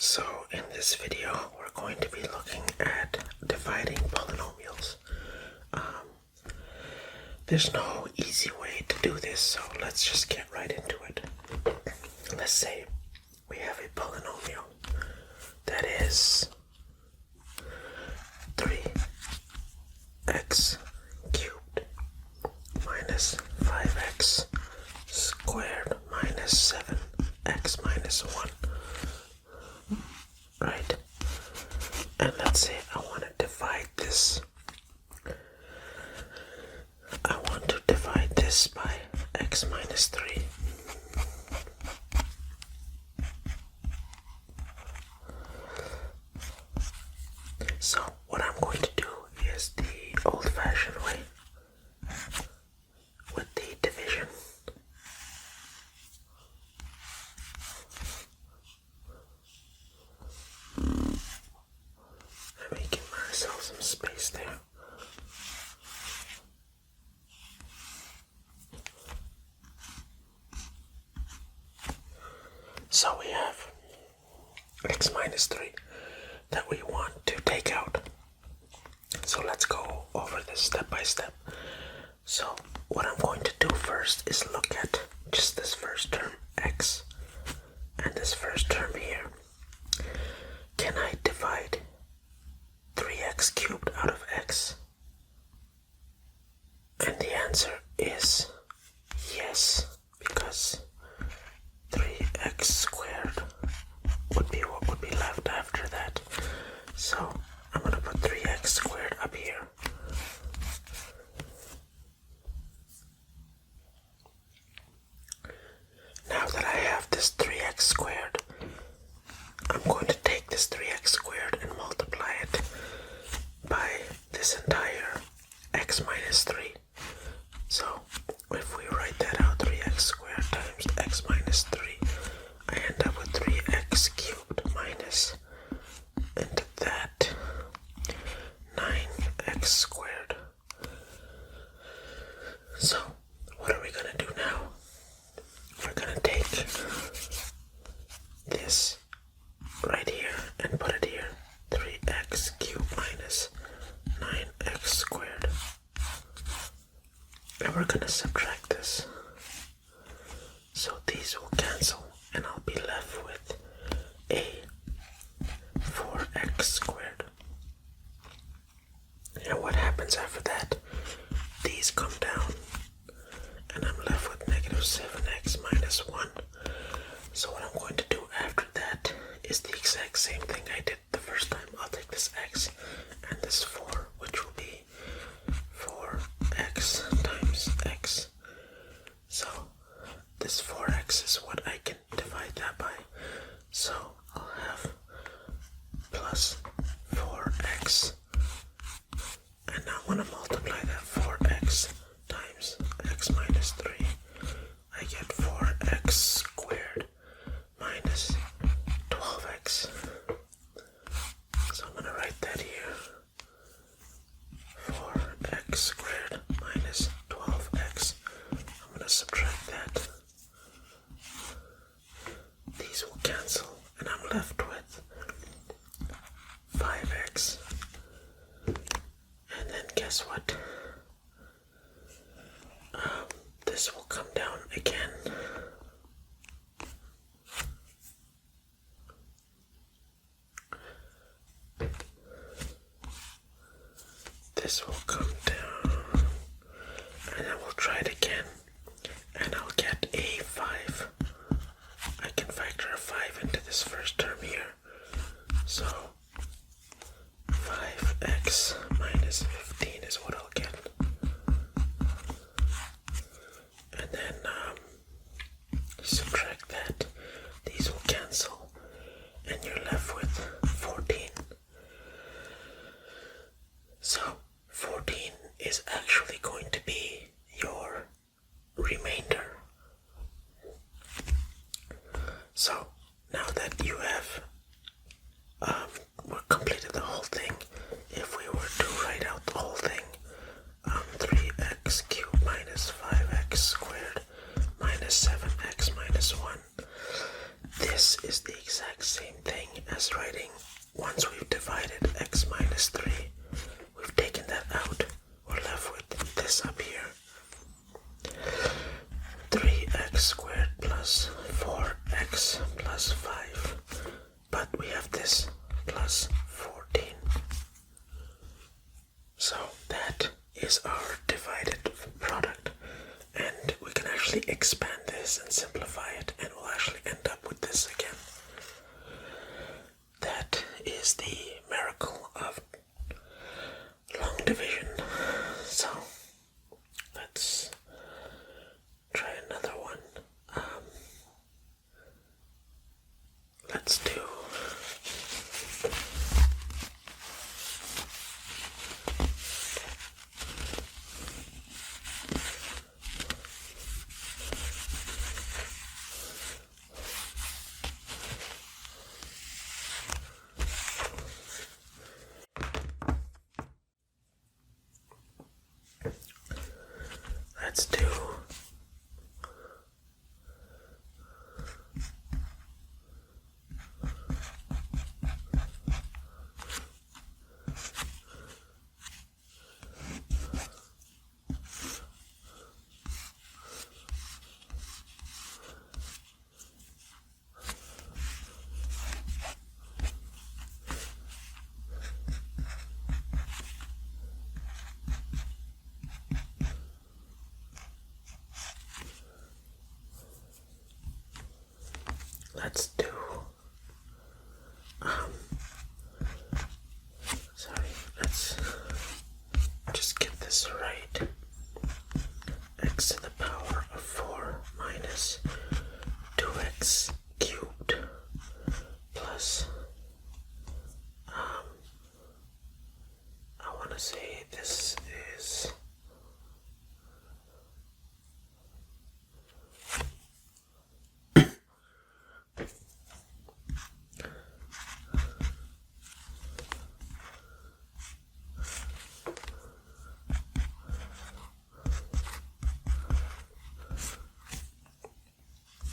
So in this video, we're going to be looking at dividing polynomials. There's no easy way to do this, so let's just get right into it. Let's say we have a polynomial that is 3x cubed minus 5x squared minus 7x minus 1. Right? And let's say I want to divide this. I want to divide this by x minus 3. So what I'm going to do is the old-fashioned way with the division. Let me give myself some space there. So we have x minus 3 that we want to take out. So let's go over this step by step. So what I'm going to do first is look at just this first term, x, and this first term here. Can I divide 3x cubed out of x? And the answer is yes, because 3x squared would be what would be left after that. So I'm going to put 3x squared up here. Now that I have this 3x squared, I'm going to take this 3x squared and multiply it by this entire x minus 3. So if we write that out, 3x squared times x minus 3, I end up with 3x cubed minus into that 9x squared. So what are we going to do now? We're going to take this right here and put it here. 3x cubed minus 9x squared. And we're going to subtract this. So these will cancel and I'll be left with a 4x squared. And what happens after that? These come down and I'm left with negative 7x minus 1. So what I'm going to do after that is the exact same thing I did the first time. I'll take this x and this 4, which will be 4x times x. So this 4x is what I can divide that by. So I'll have plus 4x. And now when I multiply that 4x times x minus 3, I get 4x squared minus 12x. So I'm going to write that here. 4x squared minus 12x. I'm going to subtract that. These will cancel and I'm left with 5x. And then guess what? This will come down again. This will come down. And then we'll try it again. And I'll get a 5. I can factor a 5 into this first term here. So 5x minus 15 is what I'll get. And then subtract that. These will cancel. And you're left with 14. So 14 is actually going to be your remainder. So now that you have completed the whole thing, if we were to write out the whole thing, 3x cubed minus 5x squared minus 7x minus 1, this is the exact same thing as writing, once we've divided x minus 3, we've taken that out, we're left with this up here. 3x squared plus 4x plus 5. But we have this plus 14. So that is our divided product. And we can actually expand this and simplify it, and we'll actually end up with this again. That is the miracle of long division. So let's try another one. Let's do let's just get this right. X to the power of 4 minus 2x cubed plus, I want to say this is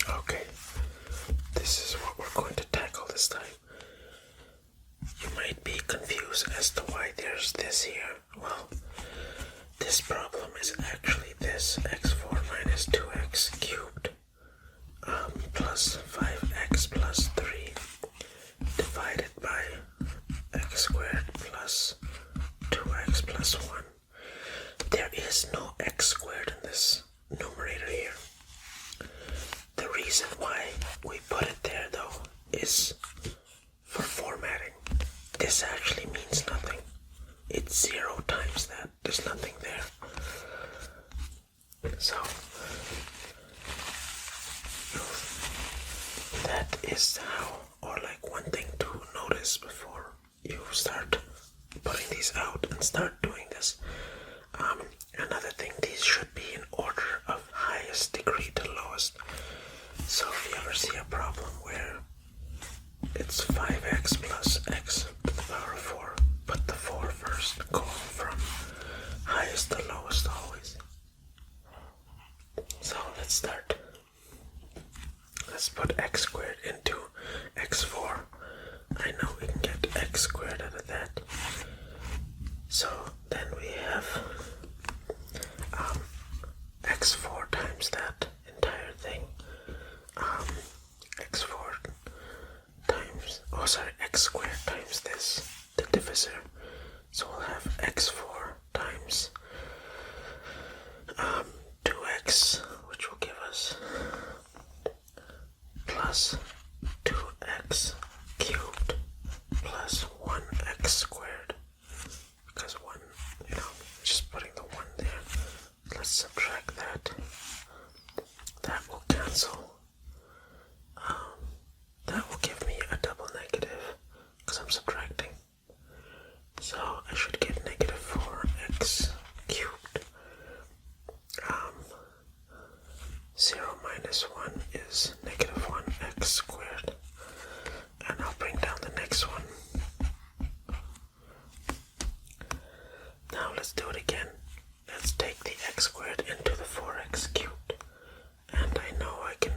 okay. This is what we're going to tackle this time. You might be confused as to why there's this here. Well, this problem is actually this x4 minus 2x cubed plus 5x plus 3 divided by x squared plus 2x plus 1. There is no x squared in this numerator here. The reason why we put it there though is for formatting. This actually means nothing. It's 0 times that. There's nothing there. So that is how, or like one thing to notice before you start putting these out and start doing this. Another thing, these should be in order of highest degree to lowest. So if you ever see a problem where it's 5x plus x to the power of 4, put the 4 first, go from highest to lowest always. So let's start. Let's put x squared into x4. I know we can get x squared out of that. So then we have x4 times that entire thing. X4 times, x squared times this, the divisor. So we'll have x4 times 2x, which will give us plus 2x cubed plus 1x squared. Because 1, just putting the 1 there. Let's subtract that. That will cancel. That will give me a double negative because I'm subtracting. So I should get negative 4x cubed. 0 minus 1 is negative 1x squared. And I'll bring down the next one. Now let's do it again. Let's take the x squared into the 4x cubed. And I know I can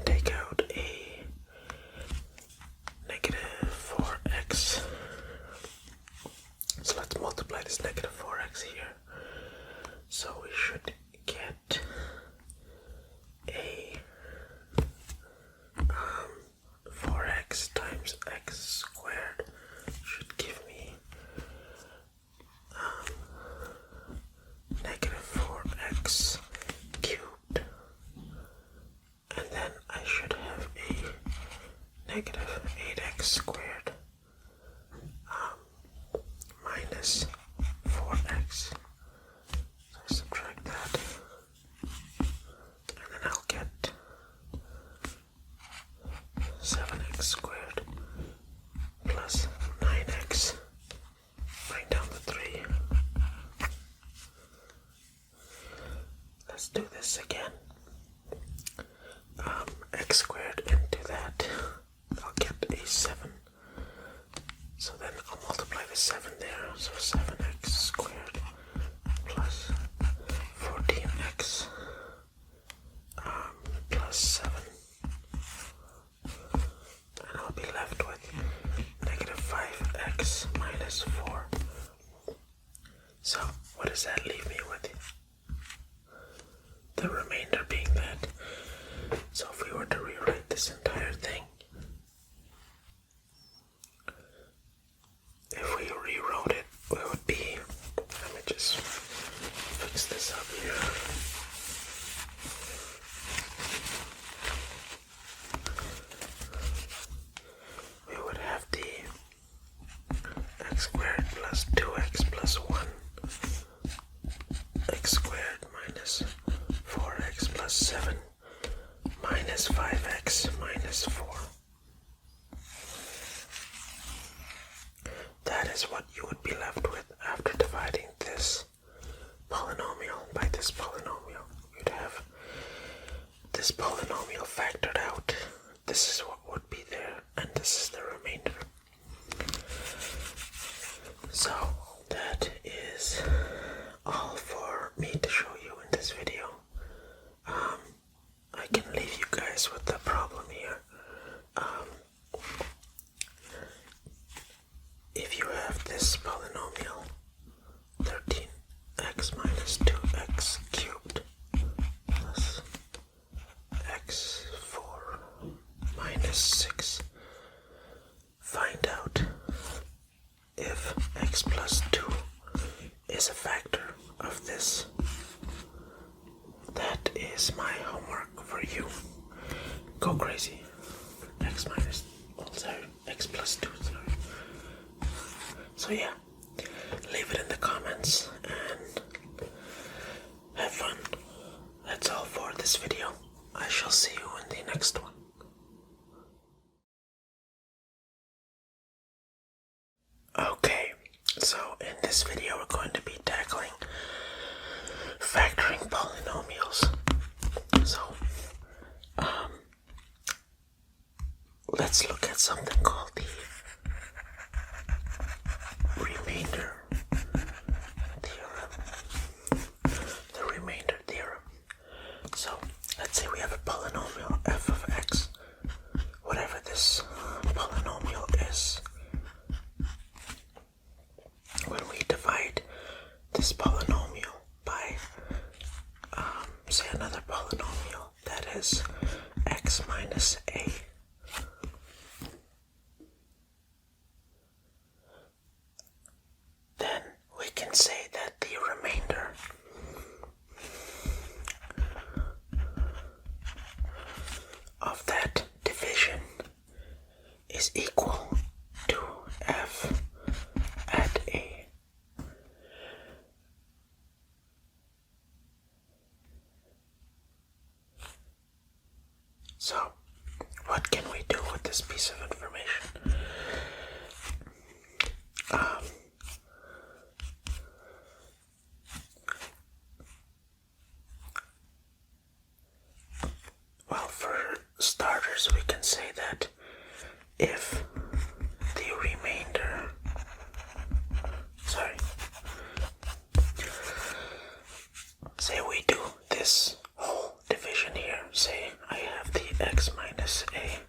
negative 8x squared minus 4x. So I subtract that, and then I'll get 7x squared plus 9x. Bring down the 3. Let's do this again. X squared into that, I'll get a 7. So then I'll multiply the 7 there, so 7x squared plus 14x plus 7. And I'll be left with negative 5x minus 4. So what does that leave me with? The remainder being that. So if we were to rewrite this entire thing, if we rewrote it, it would be, let me just fix this up here. We would have the x squared plus 2x plus 1, x squared minus 4x plus 7 minus 5x minus 4. That is what you would be left with after dividing this polynomial by this polynomial. You'd have this polynomial factored out. This is what would be there, and this is the remainder. So that is all for me to show you in this video. I can leave you guys with the problem here. If you have this polynomial, 13x minus 2x cubed plus x4 minus 6, find out if x plus 2 is a factor of this. That is my homework for you. Go crazy. X plus 2, sorry. So yeah, leave it in the comments and have fun. That's all for this video. I shall see you in the next one. Okay, so in this video we're going to be tackling factoring polynomials. So, let's look at something called the remainder theorem. The remainder theorem. So, let's say we have a polynomial f of x, whatever this polynomial is. When we divide this polynomial by say another polynomial that is x minus a, then we can say that the remainder of that division is equal to f at a. So, what can we do with this piece of information? Well, for starters, we can say that if the remainder, say we do this whole division here, say I have the x minus a,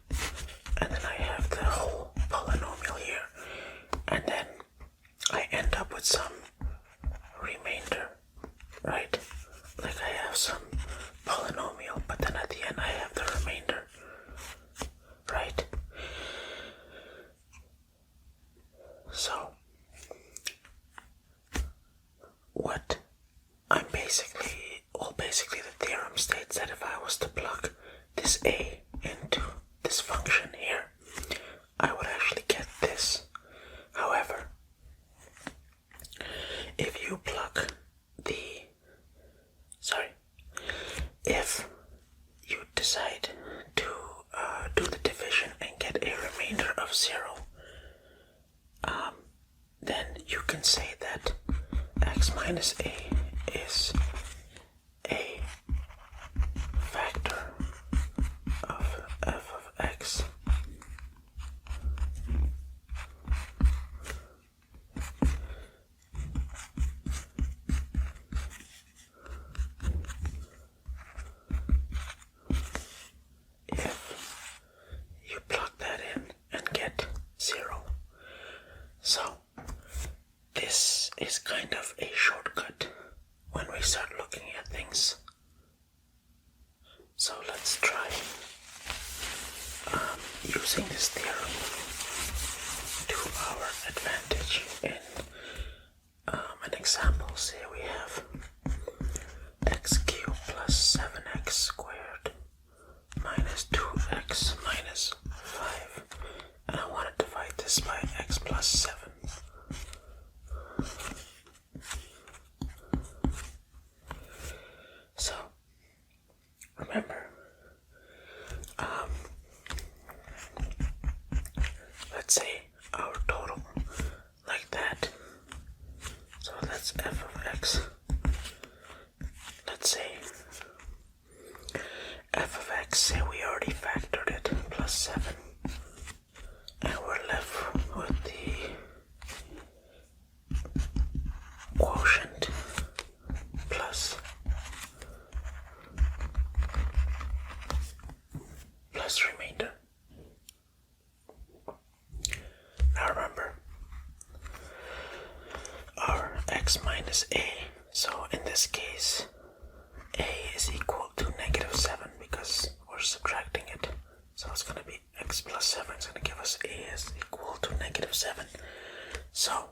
and then I have the whole polynomial here, and then I end up with some remainder, right? Like I have some polynomial, but then at the end I have the remainder, right? So, what I'm basically the theorem states that if I was to plug this a into this function here, of 0, then you can say that x minus a is a factor of f of x. If you plug that in and get 0. So this is kind of a shortcut when we start looking at things. So let's try using this theorem to our advantage in an example. Say we have x cubed plus 7x squared minus 2x minus 5, and I want to divide this by x plus 7. So remember, let's say our total like that. So that's f of x. Let's say f of x, say we already factored it, plus 7. And we're left with the quotient plus remainder. Now remember, our x minus a, so in this case a is equal to negative 7 because we're subtracting it. So it's going to be x plus 7 is going to give us a is equal to negative 7. So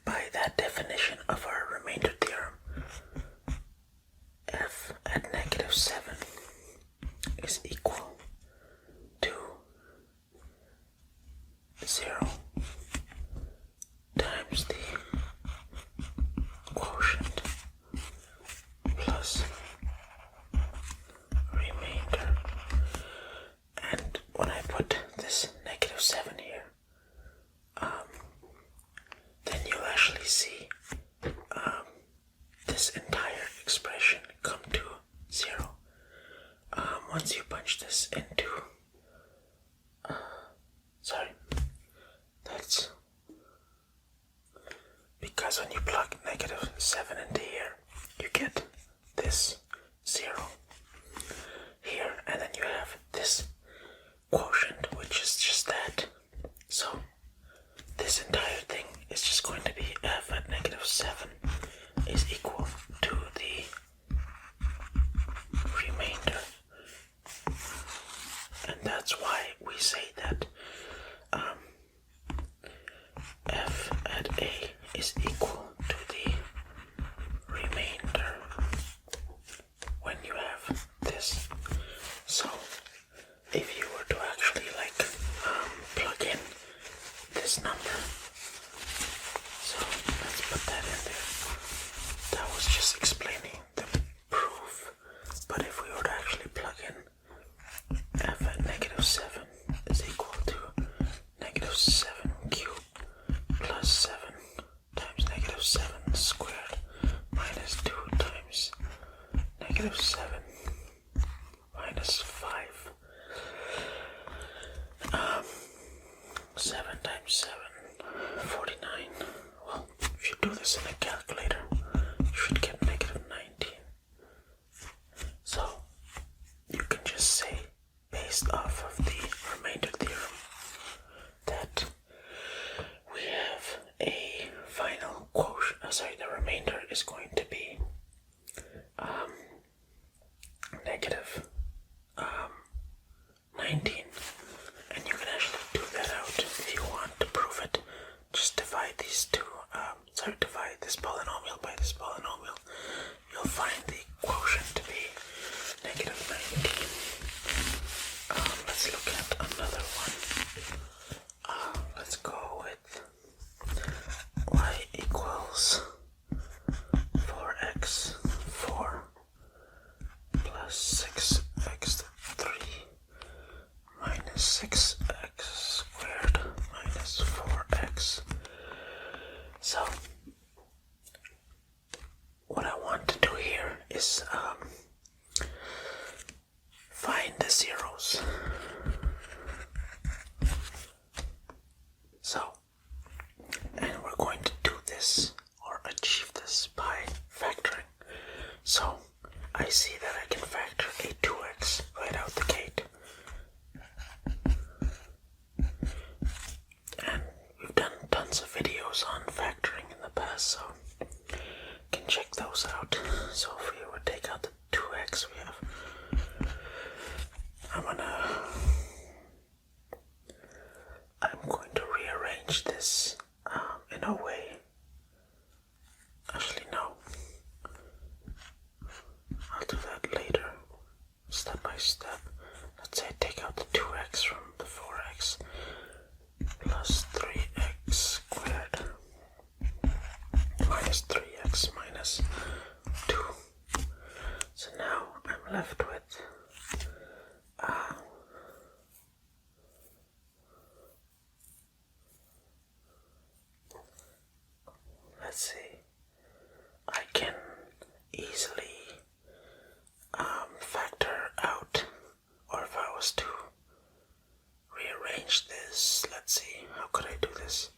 by that definition of our remainder theorem, f at negative 7 is equal to 0 times the quotient plus remainder. And when I put this negative 7 here, then you'll actually see this entire expression come to 0. Once you punch this into, that's because when you plug negative 7 into here, you get this 0 here, and then you have this quotient, which is just that. So this entire thing is just going to be f at negative 7 is equal to the remainder. And that's why we say that f at a is equal to the remainder when you have this. So if you were to actually plug in this number, so let's put that in there. That was just explaining the proof, but if we were to actually plug in f at negative 7 is equal to negative 7 cubed plus 7 times negative 7 squared minus 2 times negative 7 minus 5. 7 times 7, 49. Well, if you do this in a calculator, you should get negative 19. So you can just say, based off of the remainder theorem, that we have a final quotient, the remainder is going to be negative 19. And you can actually do that out if you want to prove it. Just divide these two, divide this polynomial by this polynomial. You'll find the quotient to be negative 19. Let's look at another one. Let's go with y equals 4 So, and we're going to do this or achieve this by factoring. So, I see that I can factor a 2x right out the gate. And we've done tons of videos on factoring in the past, so you can check those out. So if we were to take out the 2x we have, I'm going to rearrange this in a way. Actually, no. I'll do that later, step by step. Let's say take out the 2x from the 4x plus 3x squared minus 3x minus 2. So now I'm left with let's see, I can easily factor out, or if I was to rearrange this, let's see, how could I do this?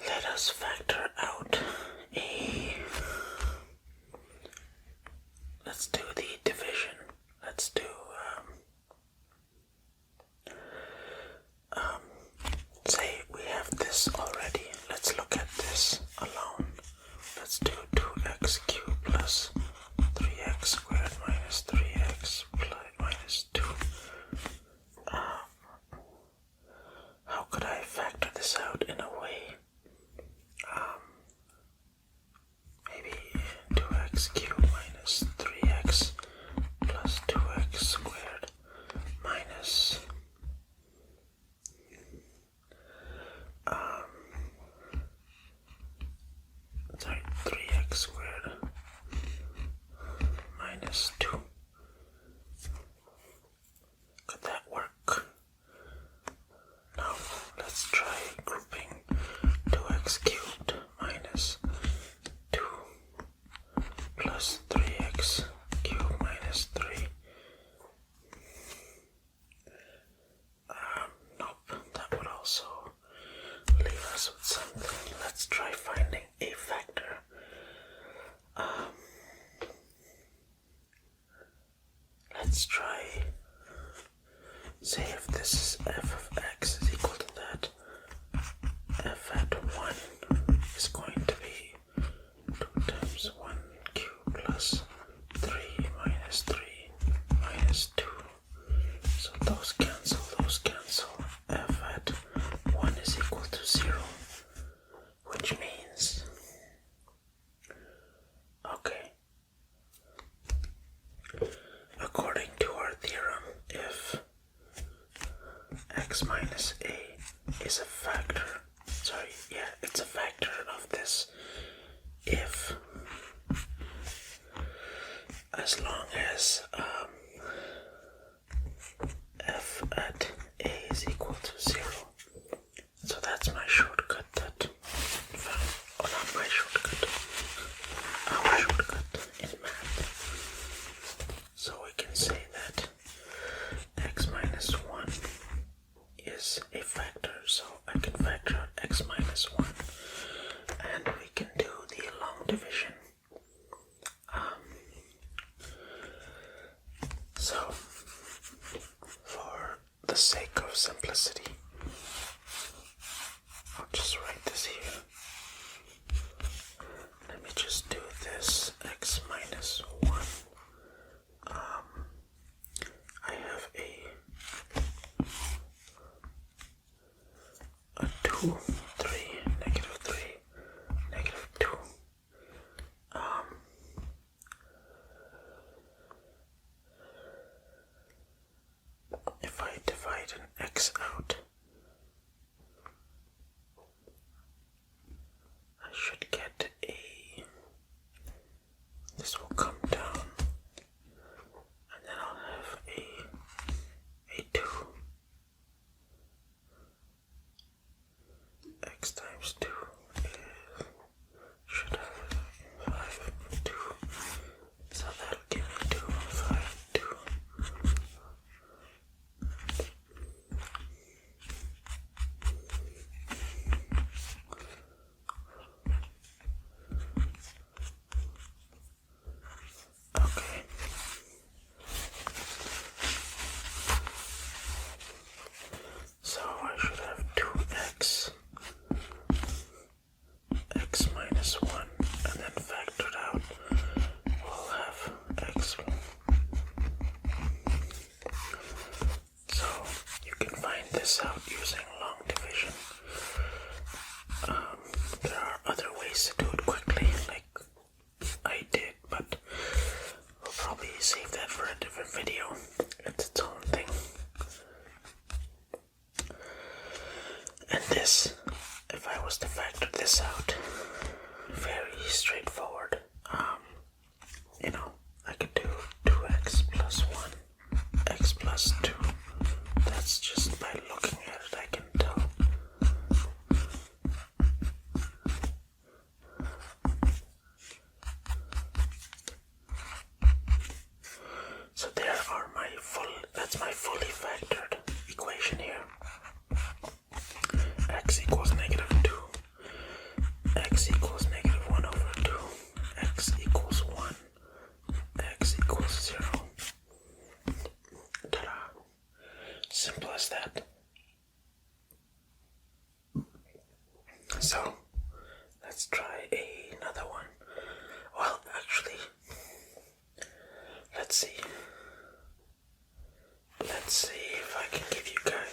Let us factor out let's do the division. Let's do say we have this already. Let's look at this alone. Let's do 2x cubed plus 3x squared minus 3x minus 2. How could I factor this out in a way? Maybe 2x cubed minus 3x plus 2x squared minus 3x squared minus 2. Could that work? No. Let's try grouping 2x cubed minus 2 plus 3x cubed minus 3. Nope, that would also leave us with something. Let's try finding a factor. Let's try, say if this is f of x is equal to that, f at 1 is going to be 2 times 1 cubed plus 3 minus 3 minus 2. So those cancel, f at 1 is equal to 0, which means, okay, according to our theorem, if x minus a is a factor, it's a factor of this, if, as long as f at a is equal to 0. So that's my shortcut that not my shortcut, our shortcut in math. So we can say that x minus 1 is a factor, so I can factor out x minus 1, and we can do the long division. So, for the sake of simplicity, I'll just write this here. Let me just do this, x minus 1. I have a 2, 3, negative 3, negative 2. If I divide an x out, I should get this will come down, and then I'll have a 2.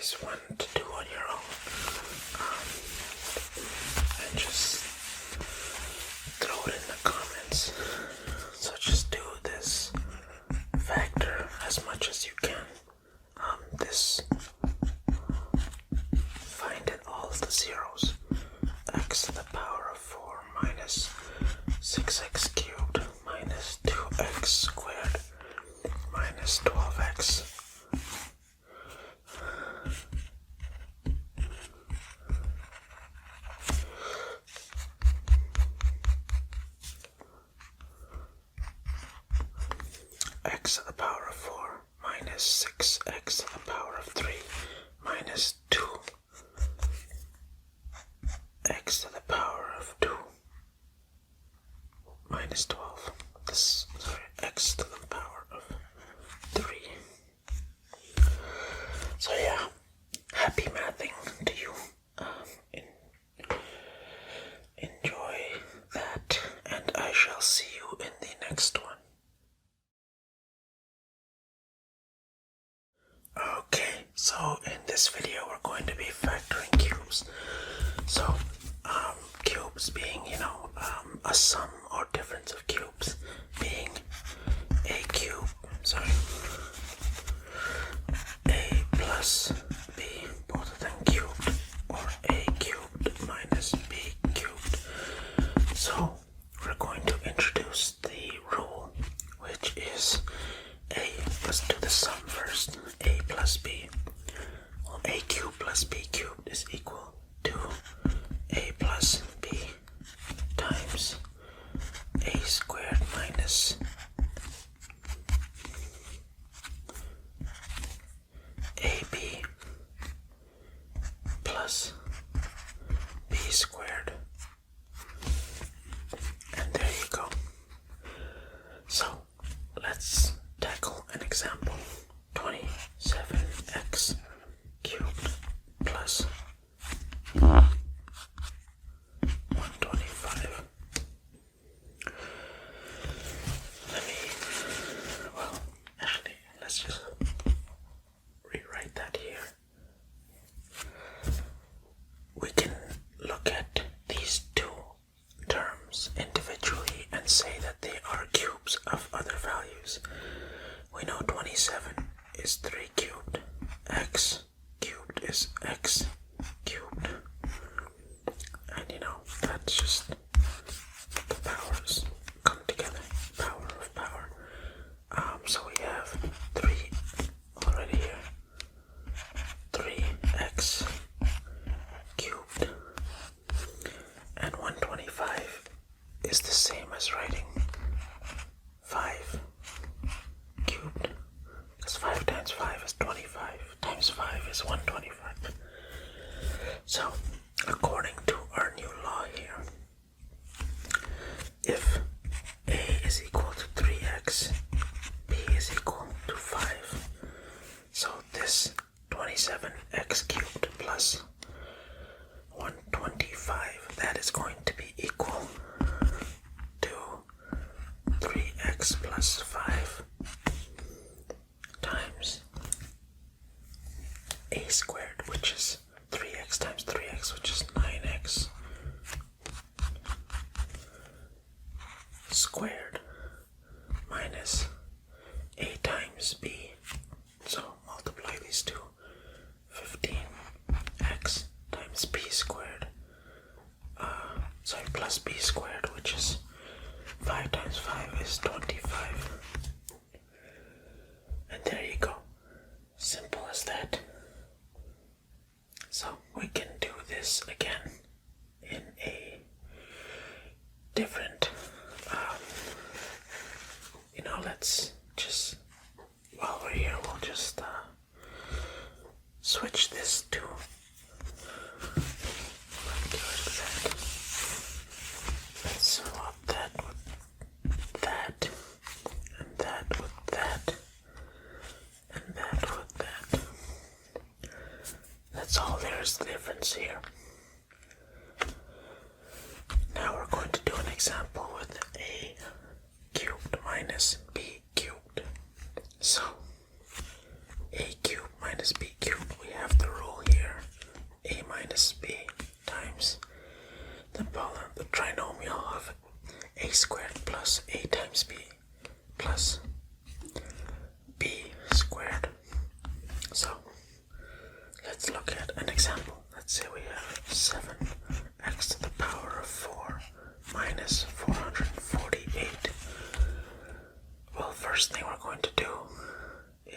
nice one to do on your own. And just throw it in the comments. So just do this factor as much as you can. Find it all the zeros. X to the power of 4 minus 6x cubed minus 2x squared minus 12x. X to the power of 4 minus 6x to the power of 3 minus 2 x to the power of 2 minus 12. X to the power of 3. So yeah, happy mathing to you. Enjoy that, and I shall see you in the next one. Okay, so in this video we're going to be factoring cubes. So, cubes being, a sum or difference of cubes, being a plus b, both of them cubed, or a cubed minus b cubed. So, we're going to introduce the rule, which is let's do the sum first. A plus b. Well, a cubed plus b cubed is equal to a plus b times a squared minus ab plus b squared. And there you go. So let's tackle an example. 27x cubed plus 125. Let's just rewrite that here. We can look at these two terms individually and say that they are cubes of other values. We know 27 is 3 cubed. X cubed is x cubed. And that's just the powers come together. Power of power. So we have 3 already here. 3x cubed. And 125 is the same as writing 5 cubed. Because 5 times 5 is 25. Times 5 is 125. So, according to our new law here, if a is equal to 3x, b is equal to 5. So this 27x cubed plus 125, that is going to be equal to 3x plus 5 times a squared, which is 3x times 3x, which is 9x squared minus a times b. So multiply these two. 15x times b squared. Plus b squared, which is 5 times 5 is 25. And there you go. Simple as that. So we can do this again in a different, let's just, while we're here, we'll just switch this to, let's swap that with that, and that with that, and that with that. That's all there is the difference here. Now we're going to do an example with a cubed minus b cubed. So a cubed minus b cubed, we have the rule plus a times b plus b squared. So let's look at an example. Let's say we have 7x to the power of 4 minus 448. Well, first thing we're going to do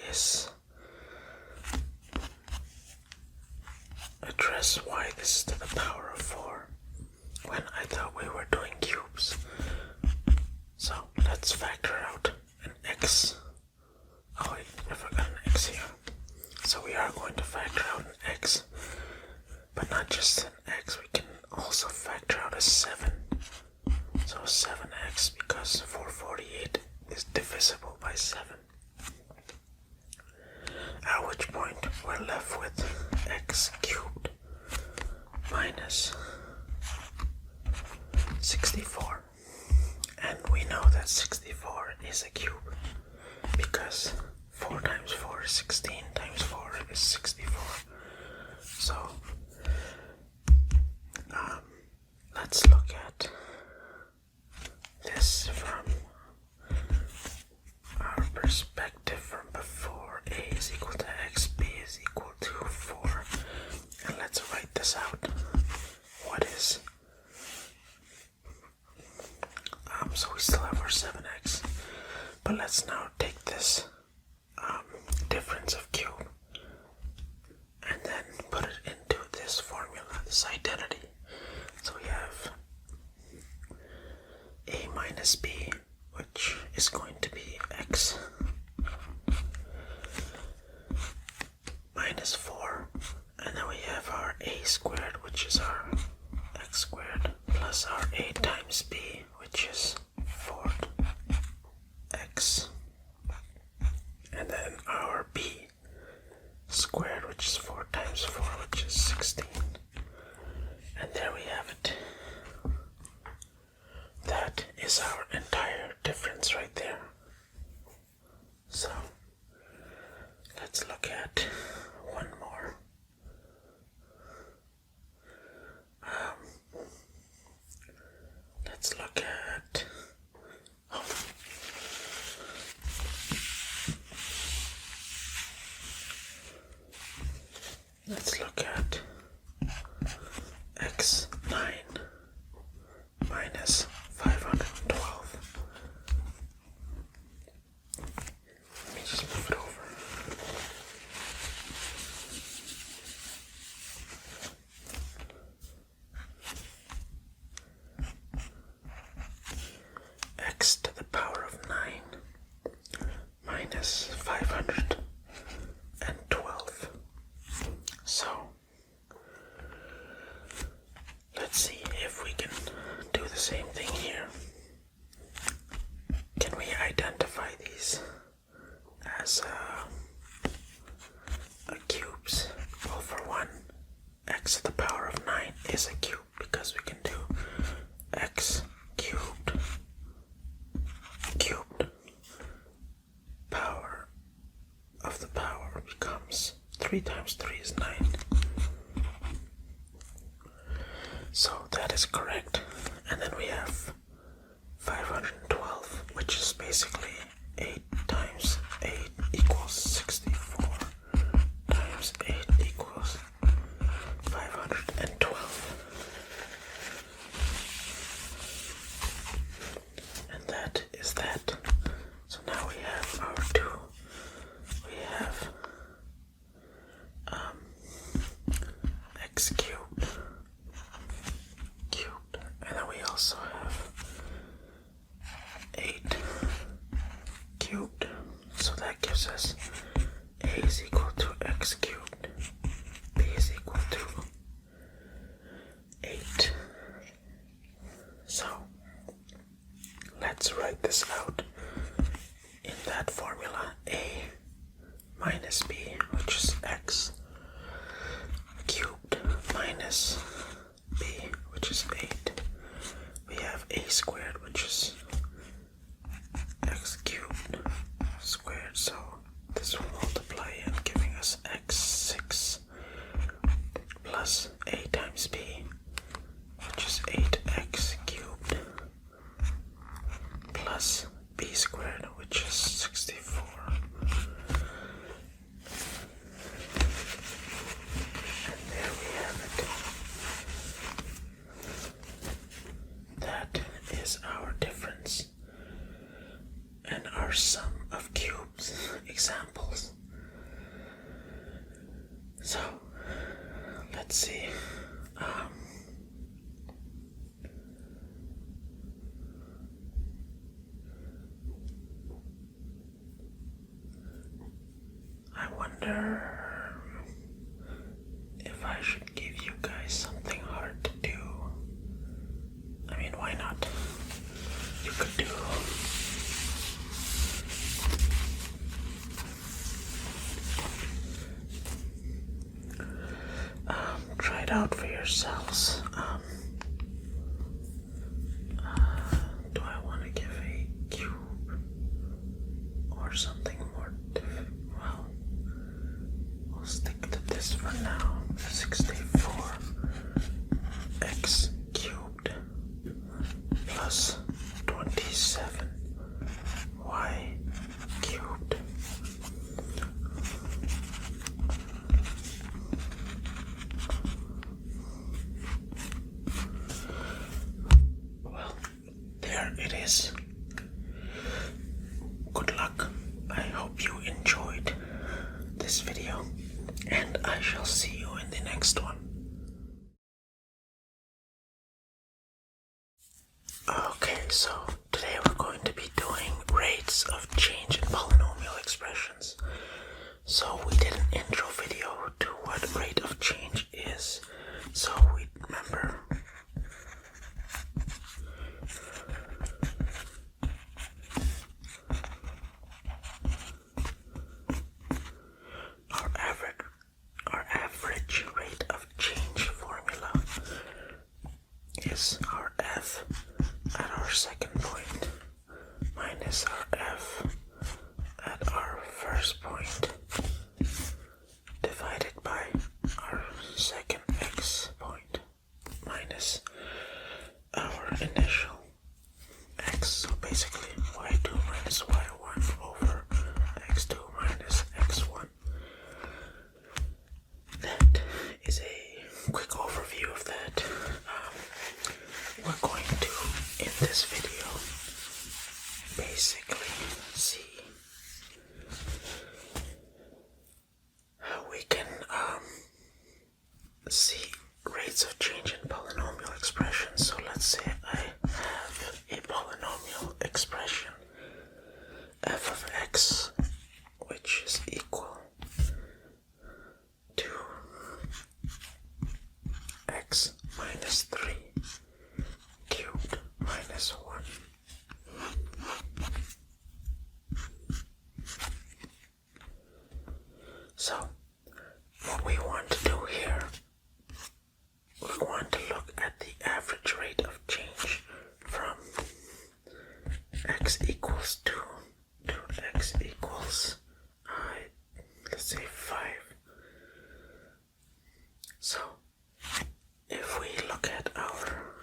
is address why this is to the power of 4 when I thought we were doing cubes. So let's factor out an x. Oh wait, I forgot an x here. So we are going to factor out an x, but not just an x, we can also factor out a 7. So 7x, because 448 is divisible by 7. At which point we're left with x cubed minus 64. And we know that 64 is a cube because 4 times 4 is 16 times 4 is 64. So let's look at this from our perspective from before. A is equal to x, b is equal to 4. And let's write this out. What is so we still have our 7x, but let's now take this difference of cube and then put it into this formula, this identity. So we have a minus b, which is going to be x minus 4, and then we have our a squared, which is our x squared, plus our a times b, which is 4x, and then our b squared, which is 4 times 4, which is 16. And there we have it. That is our entire difference right there. So let's look at one more. Let's look at x9 minus 512. Let me just move it over. X to the power of 9 minus 512. So let's see if we can do the same thing here. Can we identify these as cubes? Well, for one, x to the power of 9 is a cube because we can do x cubed power of the power becomes 3 times 3 is 9. So that is correct. And then we have 512, which is basically 8 times 8 equals 64 times 8 equals 512. And that is that. So now we have our 2. We have x cubed, and then we also have 8 cubed. So that gives us a is equal to x cubed, b is equal to 8. So let's write this out in that formula. A minus b, which is x cubed, minus b, which is 8. We have a squared, which is x cubed squared. So this will multiply and giving us x6 plus a times b, which is 8x cubed, plus plus b squared, which is 64. And there we have it. That is our difference and our sum of cubes examples. So let's see. I wonder if I should give you guys something hard to do. I mean, why not? You could do try it out for yourselves. Do I want to give a cube or something more difficult? Well, we'll stick to this for now. 64x cubed plus 27y cubed. Well, there it is. Good luck. I hope you enjoyed this video, and I shall see you in the next one. Okay, so today we're going to be doing rates of change in polynomial expressions. So we did an intro video to what rate of change is. So we remember our average rate of change formula is our f at our second point minus our f at our first point divided by our second x point minus our initial x. So basically y2 minus y1 over x2 minus x1. That is a quick overview of that. We're going to, in this video, basically see how we can see rates of change in polynomial expressions. So let's say I have a polynomial expression f of x, which is equal to x minus 3 cubed minus 1. So what we want to do here, we want to look at the average rate of change from x equals 2 to x equals, let's say 5. So if we look at our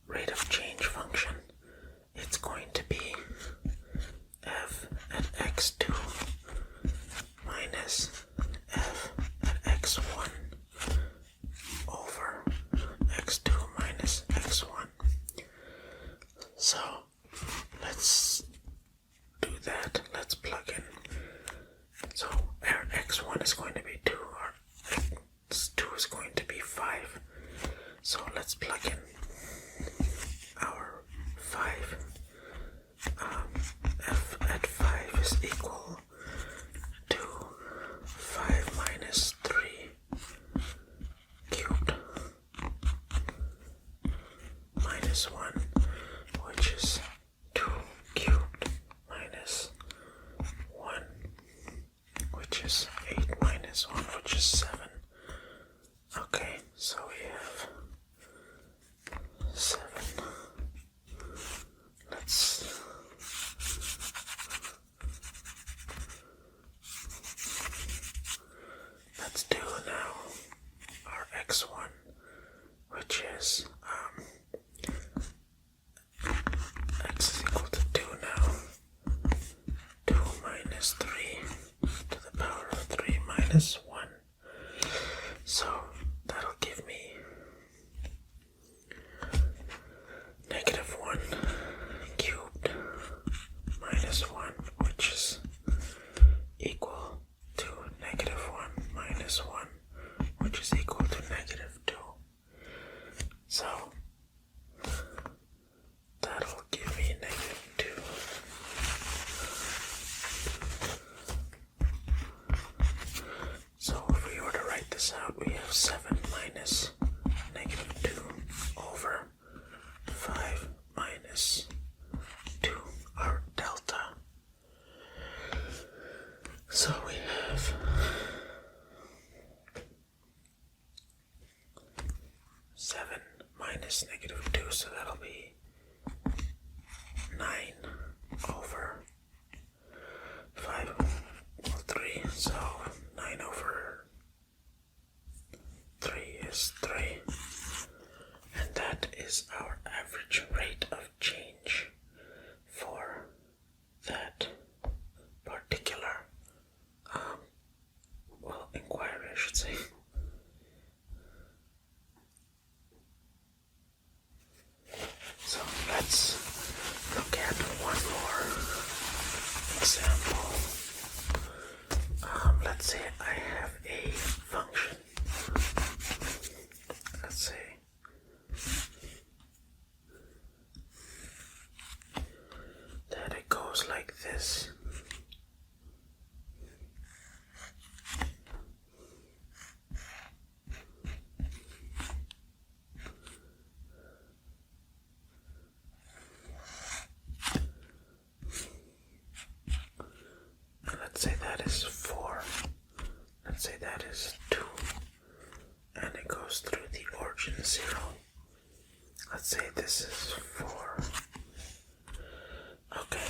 rate of change function, it's going to be f at x2 minus f at x1 over x2 minus x1. So let's do that. Let's plug in. So our x1 is going to be 2, our x2 is going to be 5. So let's plug in our 5. F at 5 is equal to 5 minus 3 cubed minus 1, which is 2 cubed minus 1, which is 8 minus minus 1. So that'll give me negative 1 cubed minus 1, which is equal to negative 1 minus 1, which is equal to negative 2. So that'll give me negative 2. So if we were to write this out, we have 7 minus negative 2 over 5 minus 2, our delta. So we have 7 minus negative 2, so that'll be 9 over 5, well, 3, so 9 over 3 is 3, and that is our average rate of change for that particular inquiry, I should say. So let's look at one more example. Let's say I have a function. Let's say that it goes like this. Let's say that is 4. Let's say that is 2. And it goes through the origin 0. Let's say this is 4. Okay.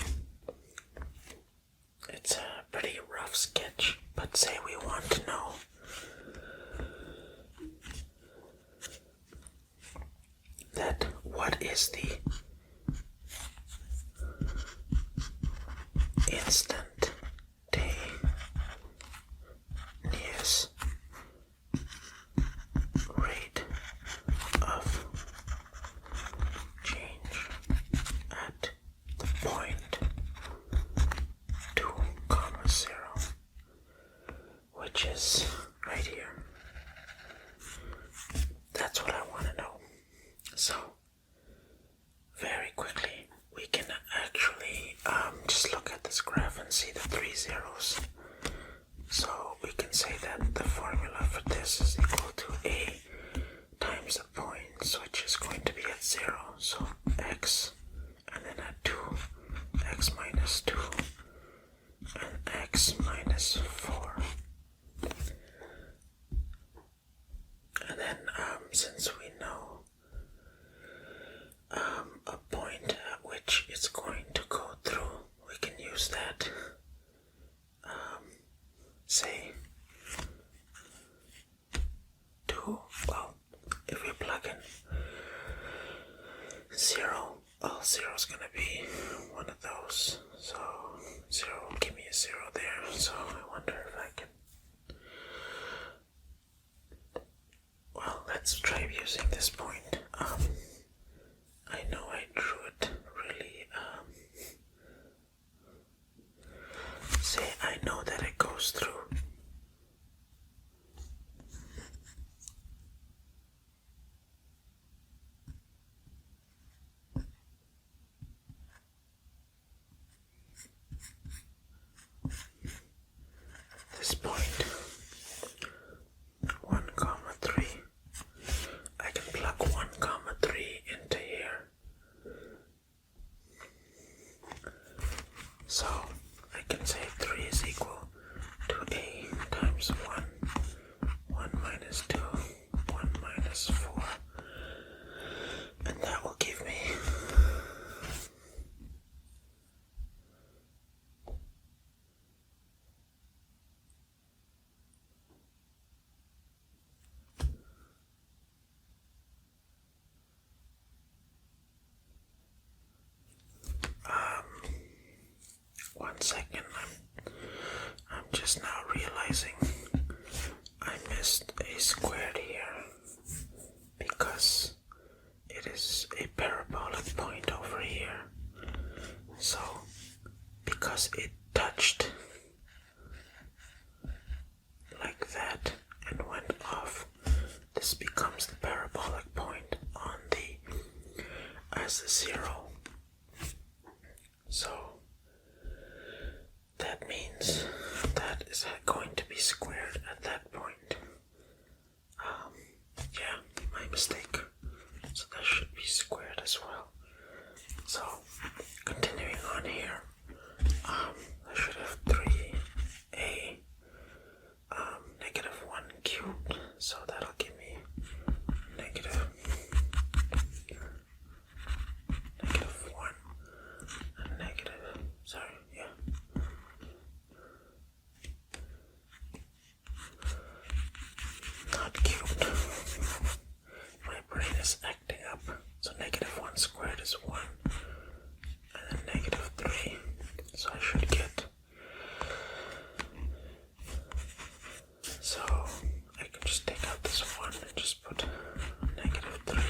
It's a pretty rough sketch, but say we want to know that what is the instantaneous rate of change at the point 2, 0, which is right here. That's what I want to know. So very quickly we can actually just look at this graph and see the 3 zeros. So we can say that the formula for this is equal to a times the points, which is going to be at 0. So x, and then at 2, x minus 2, and x minus 4. And then since we know a point at which it's going to go through, we can use that. Say 2, well, if we plug in 0, all 0 is going to be one of those. So 0 will give me a 0 there. So I wonder if I can. Well, let's try using this point. I know I drew it really. Say I know that it goes through. This point 1, 3. I can plug 1, 3 into here. So I can say 3 is equal to a times 1, 1 minus 2, 1 minus 4, and that will give me one second. I'm just now realizing squared here because it is a parabolic point over here. So, because it touched like that and went off, this becomes the parabolic point on the as the 0. So that means that is going to be squared at that point. Yeah, my mistake. So that should be squared as well. So continuing on here, I should have 3a negative 1 cubed. So that'll give me negative 1 and negative, sorry, yeah. Not cubed. My brain is acting up. So negative 1 squared is 1. And then negative 3. So I should get. So I can just take out this 1 and just put negative 3.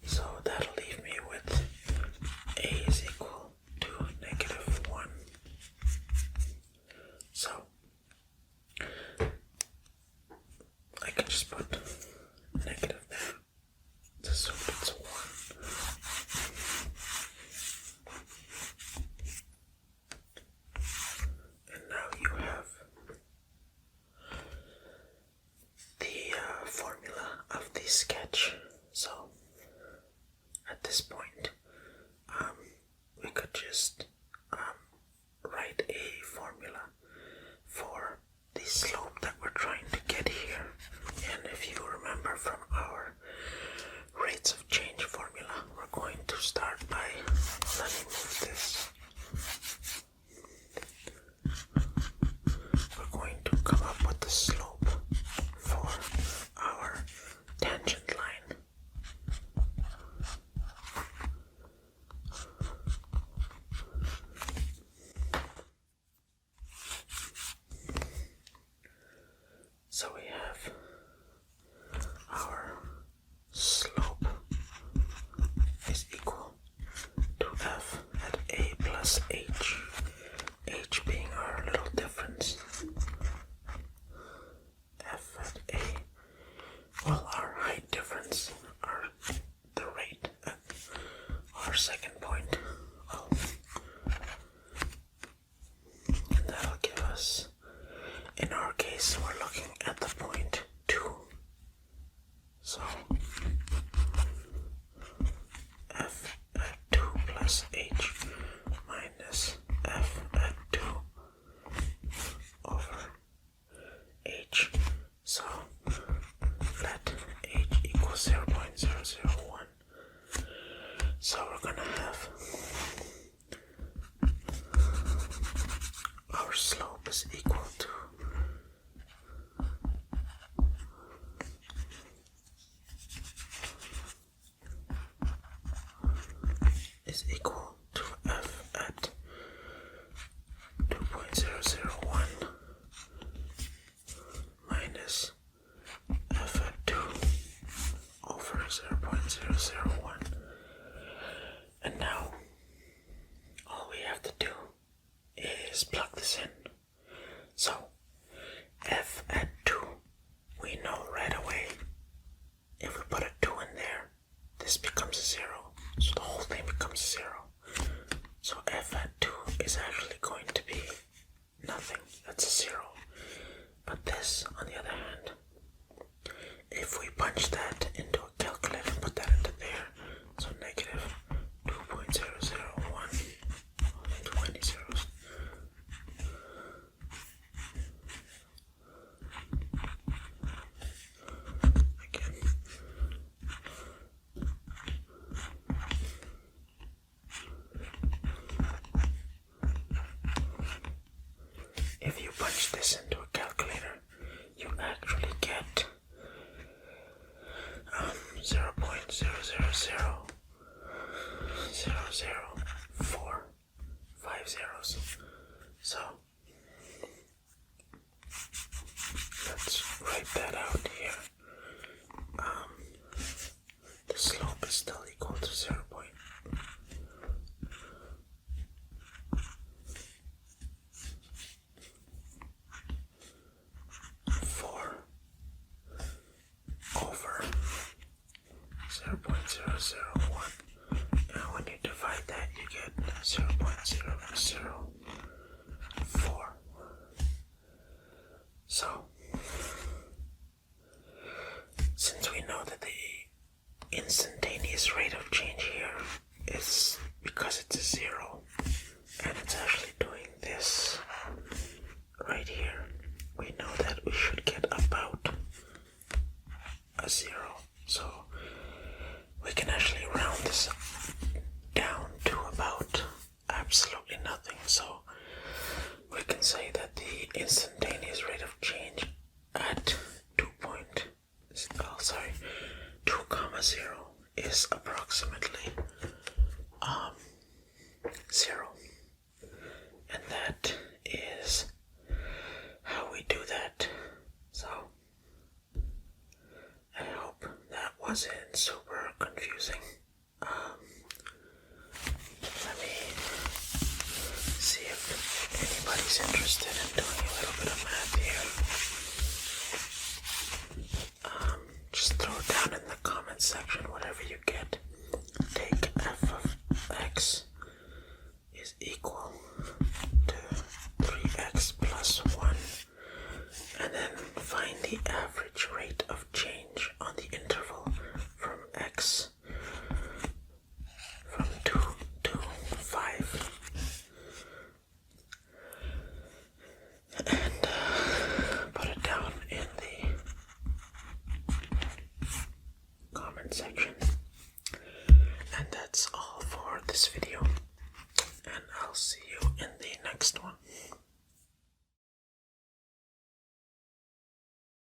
So that'll leave me with a is equal to negative 1. So I can just put negative there. So it's 1. And now you have the formula of the sketch. So at this point, we could just write a formula for the slope that we're trying to get here. And if you remember from our rates of change formula, we're going to start by, let me move this. We're going to come up with the slope for our tangent line. So we have our slope is equal to f at a plus h, h being our little difference. F at a, well, our height difference, our the rate at our second point. Well, and that'll give us, in our case, we're looking at the point 2. So f at 2 plus h minus f at 2 over h. So let h equal 0.001. So we're gonna have our slope is equal to f at 2.001 minus f at 2 over 0.001. And now all we have to do is plug this in. So f at 2, we know right away, if we put a 2 in there, this becomes a 0. So the whole thing becomes 0. So f at 2 is actually going to be nothing. That's a 0. But this, on the other hand, if we punch that into a calculator and put that into there, so negative 2.001, too many zeros. Again. If you punch this into a calculator, you actually get 0.000000450. So let's write that out here. 0.001. And when you divide that, you get 0.004. So, since we know that the instantaneous rate of change here is because it's a 0, and it's actually doing this right here, we know that we should get about a 0. So we can actually round this down to about absolutely nothing. So we can say that the instantaneous rate of change at 2, 0 is approximately 0. And that is how we do that. So I hope that wasn't super confusing. Let me see if anybody's interested in doing a little bit of math here. Just throw it down in the comment section, whatever you get. Take f of x is equal to 3x plus 1, and then find the average rate of change on the interval from x from 2 to 5. And put it down in the comment section. And that's all for this video. And I'll see you